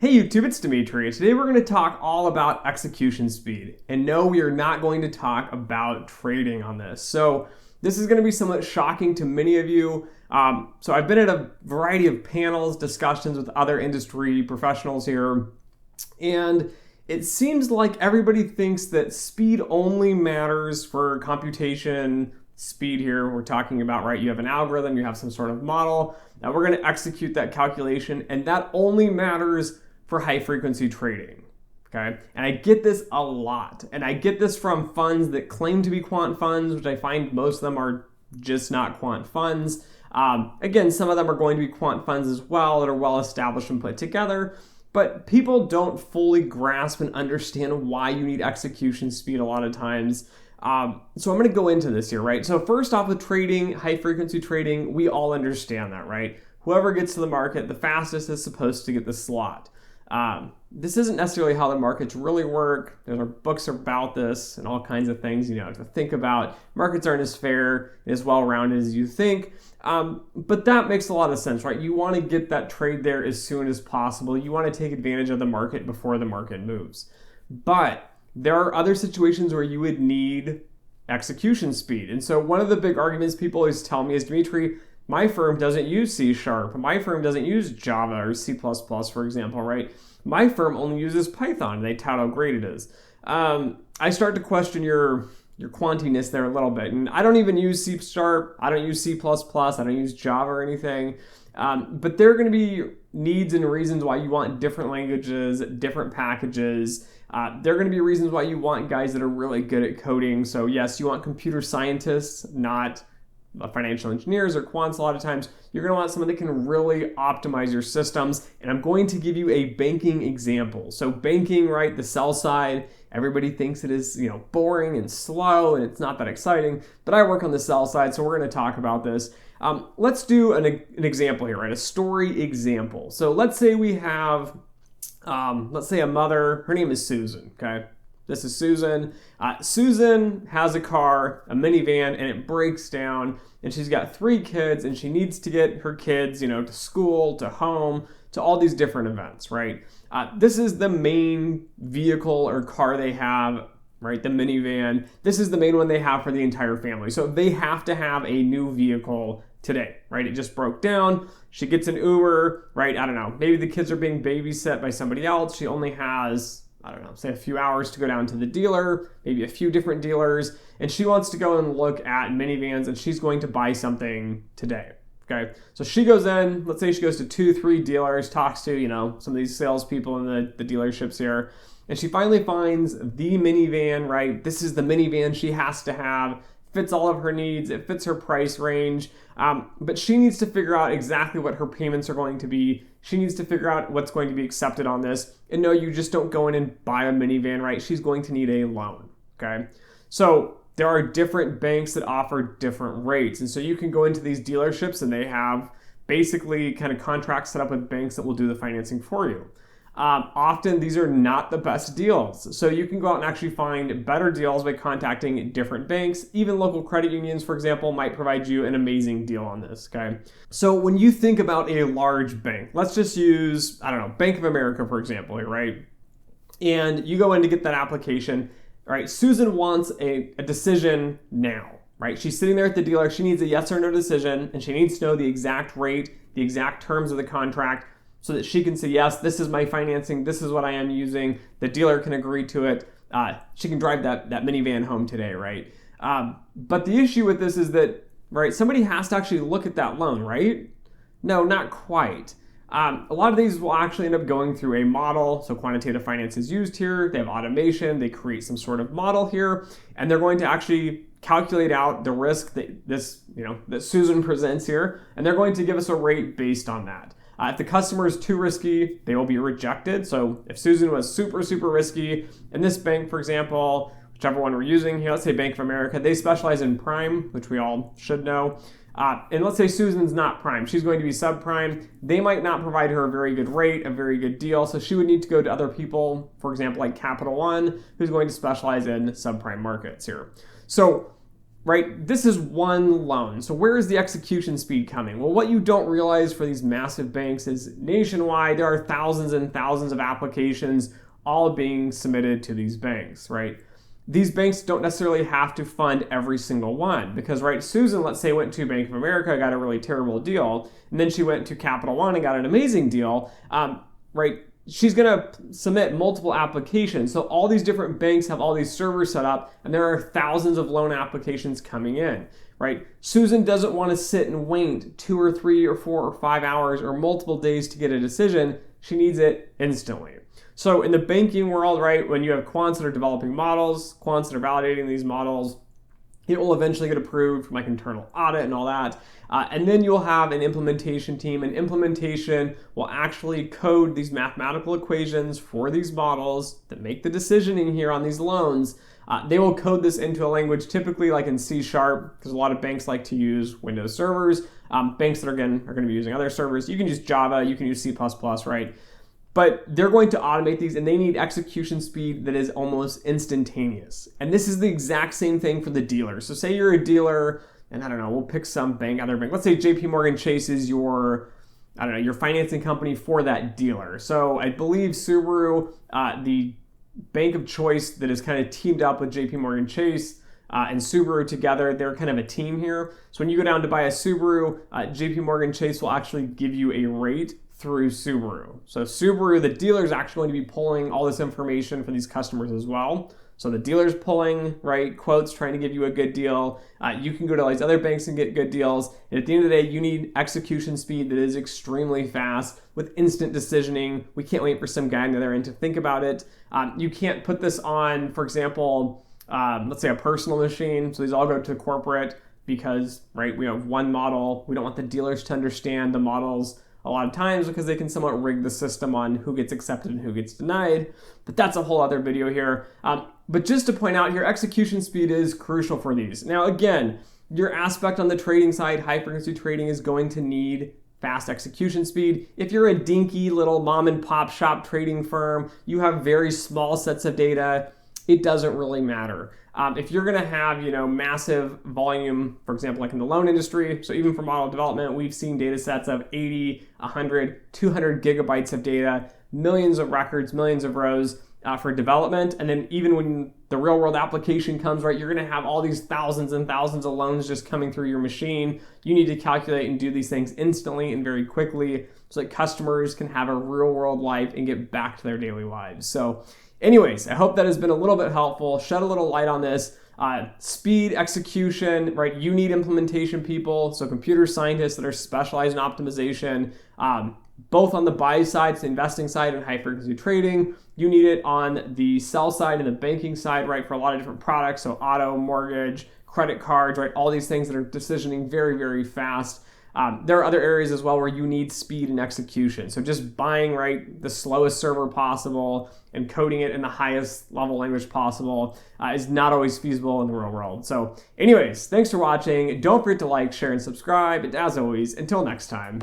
Hey YouTube, it's Dimitri. Today we're going to talk all about execution speed. And no, we are not going to talk about trading on this. So this is going to be somewhat shocking to many of you. So I've been at a variety of panels, discussions with other industry professionals here. And it seems like everybody thinks that speed only matters for computation speed here. We're talking about, right, you have an algorithm, you have some sort of model. Now we're going to execute that calculation, and that only matters for high frequency trading, okay? And I get this a lot, and I get this from funds that claim to be quant funds, which I find most of them are just not quant funds. Again, some of them are going to be quant funds as well that are well established and put together, but people don't fully grasp and understand why you need execution speed a lot of times. So I'm going to go into this here, right? So first off, with trading, high frequency trading, we all understand that, right? Whoever gets to the market the fastest is supposed to get the slot. This isn't necessarily how the markets really work. There are books about this and all kinds of things, to think about. Markets aren't as fair and as well-rounded as you think. But that makes a lot of sense, right? You want to get that trade there as soon as possible. You want to take advantage of the market before the market moves. But there are other situations where you would need execution speed. And so one of the big arguments people always tell me is, Dimitri, my firm doesn't use C#. My firm doesn't use Java or C++, for example, right? My firm only uses Python, and they tout how great it is. I start to question your quantiness there a little bit. And I don't even use C#, I don't use C++, I don't use Java or anything. But there are going to be needs and reasons why you want different languages, different packages. There are going to be reasons why you want guys that are really good at coding. So yes, you want computer scientists, not financial engineers or quants. A lot of times you're going to want someone that can really optimize your systems. And I'm going to give you a banking example. So banking, right, the sell side, everybody thinks it is, boring and slow and it's not that exciting, but I work on the sell side, so we're going to talk about this. Let's do an example here, right? A story example. So let's say we have, let's say a mother, her name is Susan, okay? This is Susan. Susan has a car, a minivan, and it breaks down, and she's got 3 kids, and she needs to get her kids, to school, to home, to all these different events, right? This is the main vehicle or car they have, right? The minivan. This is the main one they have for the entire family. So they have to have a new vehicle today, right? It just broke down. She gets an Uber, right? I don't know. Maybe the kids are being babysat by somebody else. She only has, say a few hours to go down to the dealer, maybe a few different dealers, and she wants to go and look at minivans, and she's going to buy something today, okay? So she goes in, let's say she goes to 2-3 dealers, talks to, some of these salespeople in the dealerships here, and she finally finds the minivan, right? This is the minivan she has to have, fits all of her needs, it fits her price range, but she needs to figure out exactly what her payments are going to be. She needs to figure out what's going to be accepted on this. And no, you just don't go in and buy a minivan, right? She's going to need a loan, okay? So there are different banks that offer different rates. And so you can go into these dealerships and they have basically kind of contracts set up with banks that will do the financing for you. Often these are not the best deals. So you can go out and actually find better deals by contacting different banks. Even local credit unions, for example, might provide you an amazing deal on this, okay? So when you think about a large bank, let's just use, Bank of America, for example, here, right? And you go in to get that application, right? Susan wants a decision now, right? She's sitting there at the dealer. She needs a yes or no decision, and she needs to know the exact rate, the exact terms of the contract, so that she can say, yes, this is my financing, this is what I am using, the dealer can agree to it, she can drive that minivan home today, right? But the issue with this is that, right, somebody has to actually look at that loan, right? No, not quite. A lot of these will actually end up going through a model, so quantitative finance is used here, they have automation, they create some sort of model here, and they're going to actually calculate out the risk that Susan presents here, and they're going to give us a rate based on that. If the customer is too risky, they will be rejected. So if Susan was super, super risky, and this bank, for example, whichever one we're using here, let's say Bank of America, they specialize in prime, which we all should know. And let's say Susan's not prime, she's going to be subprime. They might not provide her a very good rate, a very good deal. So she would need to go to other people, for example, like Capital One, who's going to specialize in subprime markets here. So right? This is one loan. So where is the execution speed coming? Well, what you don't realize for these massive banks is nationwide, there are thousands and thousands of applications all being submitted to these banks, right? These banks don't necessarily have to fund every single one because, right, Susan, let's say, went to Bank of America, got a really terrible deal, and then she went to Capital One and got an amazing deal, right? She's going to submit multiple applications. So all these different banks have all these servers set up, and there are thousands of loan applications coming in, right? Susan doesn't want to sit and wait 2 or 3 or 4 or 5 hours or multiple days to get a decision. She needs it instantly. So in the banking world, right, when you have quants that are developing models, quants that are validating these models, it will eventually get approved from like internal audit and all that. And then you'll have an implementation team, and implementation will actually code these mathematical equations for these models that make the decisioning here on these loans. They will code this into a language typically like in C#, because a lot of banks like to use Windows servers. Banks that are going to be using other servers. You can use Java, you can use C++, right? But they're going to automate these, and they need execution speed that is almost instantaneous. And this is the exact same thing for the dealer. So say you're a dealer, and I don't know, we'll pick some bank, other bank. Let's say JP Morgan Chase is your financing company for that dealer. So I believe Subaru, the bank of choice that is kind of teamed up with JP Morgan Chase and Subaru together, they're kind of a team here. So when you go down to buy a Subaru, JP Morgan Chase will actually give you a rate through Subaru. So Subaru, the dealer, is actually going to be pulling all this information for these customers as well. So the dealer's pulling, right, quotes, trying to give you a good deal. You can go to all these other banks and get good deals. And at the end of the day, you need execution speed that is extremely fast with instant decisioning. We can't wait for some guy on the other end to think about it. You can't put this on, for example, let's say a personal machine. So these all go to corporate because, right, we have one model. We don't want the dealers to understand the models a lot of times because they can somewhat rig the system on who gets accepted and who gets denied. But that's a whole other video here. But just to point out here, execution speed is crucial for these. Now, again, your aspect on the trading side, high frequency trading, is going to need fast execution speed. If you're a dinky little mom and pop shop trading firm, you have very small sets of data, it doesn't really matter. If you're going to have, massive volume, for example, like in the loan industry, so even for model development, we've seen data sets of 80, 100, 200 gigabytes of data, millions of records, millions of rows for development. And then even when the real world application comes, right, you're going to have all these thousands and thousands of loans just coming through your machine. You need to calculate and do these things instantly and very quickly so that customers can have a real world life and get back to their daily lives. So anyways, I hope that has been a little bit helpful, shed a little light on this. Speed, execution, right? You need implementation people, so computer scientists that are specialized in optimization, both on the buy side, so the investing side and high frequency trading. You need it on the sell side and the banking side, right? For a lot of different products, so auto, mortgage, credit cards, right? All these things that are decisioning very, very fast. There are other areas as well where you need speed and execution. So just buying, right, the slowest server possible and coding it in the highest level language possible is not always feasible in the real world. So anyways, thanks for watching. Don't forget to like, share, and subscribe. And as always, until next time.